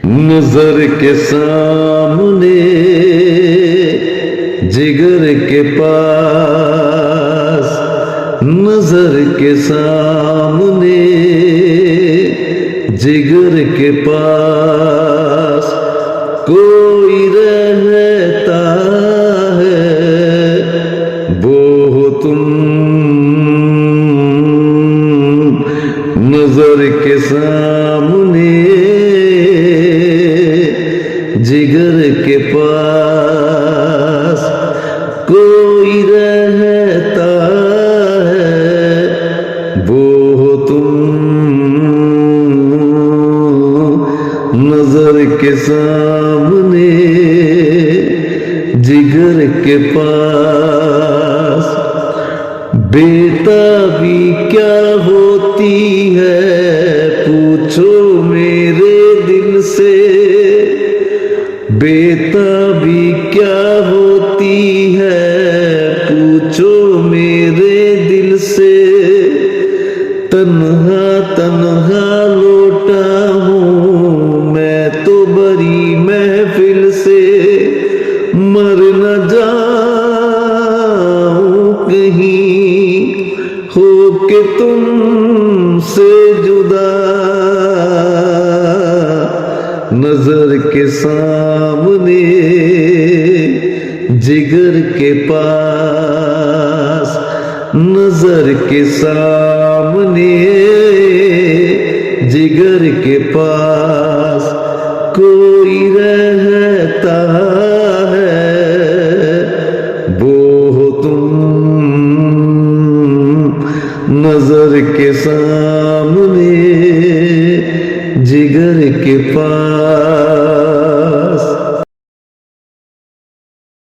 नजर के सामने जिगर के पास, नजर के सामने जिगर के पास कोई रहता है वो हो तुम। नजर के सामने जिगर के पास कोई रहता है वो हो तुम। नजर के सामने जिगर के पास बेताबी क्या होती है पूछो मेरे दिल से। बेताबी क्या होती है पूछो मेरे दिल से। तन्हा तन्हा लौटा हूँ मैं तो बड़ी महफिल से। मर न जाऊं कहीं हो के तुमसे जुदा। नजर के सामने जिगर के पास, नजर के सामने जिगर के पास कोई रहता है वो हो तुम। नजर के सामने जिगर के पास।